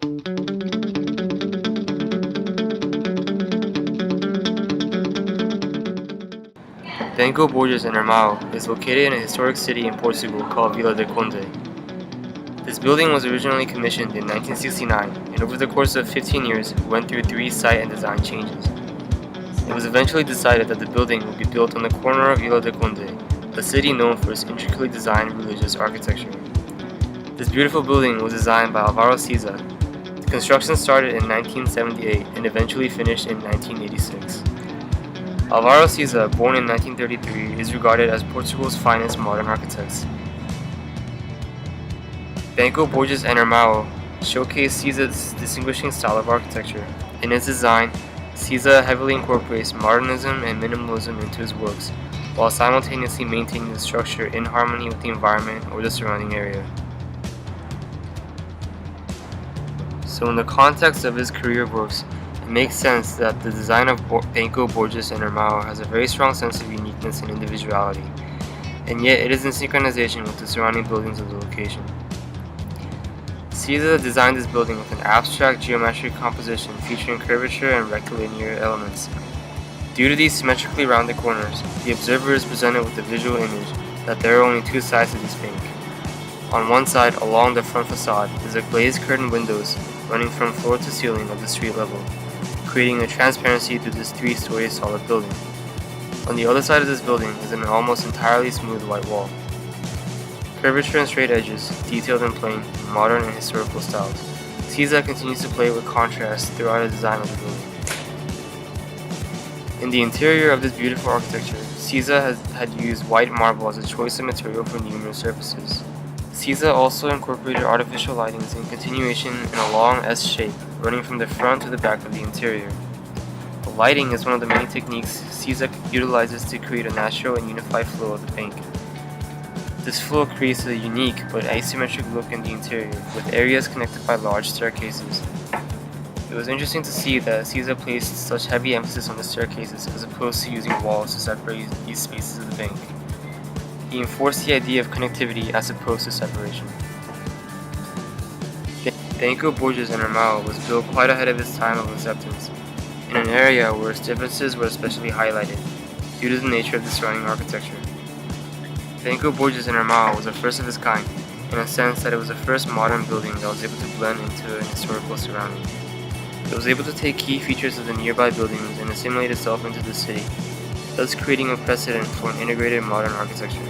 Banco Borges Irmao is located in a historic city in Portugal called Vila de Conde. This building was originally commissioned in 1969, and over the course of 15 years went through 3 site and design changes. It was eventually decided that the building would be built on the corner of Vila de Conde, a city known for its intricately designed religious architecture. This beautiful building was designed by Alvaro Siza. The construction started in 1978 and eventually finished in 1986. Alvaro Siza, born in 1933, is regarded as Portugal's finest modern architects. Banco Borges Irmao showcased Siza's distinguishing style of architecture. In its design, Siza heavily incorporates modernism and minimalism into his works, while simultaneously maintaining the structure in harmony with the environment or the surrounding area. So in the context of his career works, it makes sense that the design of Banco Borges Irmao has a very strong sense of uniqueness and individuality, and yet it is in synchronization with the surrounding buildings of the location. Siza designed this building with an abstract geometric composition featuring curvature and rectilinear elements. Due to these symmetrically rounded corners, the observer is presented with the visual image that there are only 2 sides to this bank. On one side, along the front facade, is a glazed curtain windows running from floor to ceiling of the street level, creating a transparency through this 3-story solid building. On the other side of this building is an almost entirely smooth white wall. Curvature and straight edges, detailed and plain, modern and historical styles. Siza continues to play with contrast throughout the design of the building. In the interior of this beautiful architecture, Siza had used white marble as a choice of material for numerous surfaces. Siza also incorporated artificial lightings in continuation in a long S shape, running from the front to the back of the interior. The lighting is one of the many techniques Siza utilizes to create a natural and unified flow of the bank. This flow creates a unique but asymmetric look in the interior, with areas connected by large staircases. It was interesting to see that Siza placed such heavy emphasis on the staircases as opposed to using walls to separate these spaces of the bank. He enforced the idea of connectivity as opposed to separation. Banco Borges Irmao was built quite ahead of its time of acceptance, in an area where its differences were especially highlighted, due to the nature of the surrounding architecture. Banco Borges Irmao was the first of its kind, in a sense that it was the first modern building that was able to blend into an historical surrounding. It was able to take key features of the nearby buildings and assimilate itself into the city, thus creating a precedent for an integrated modern architecture.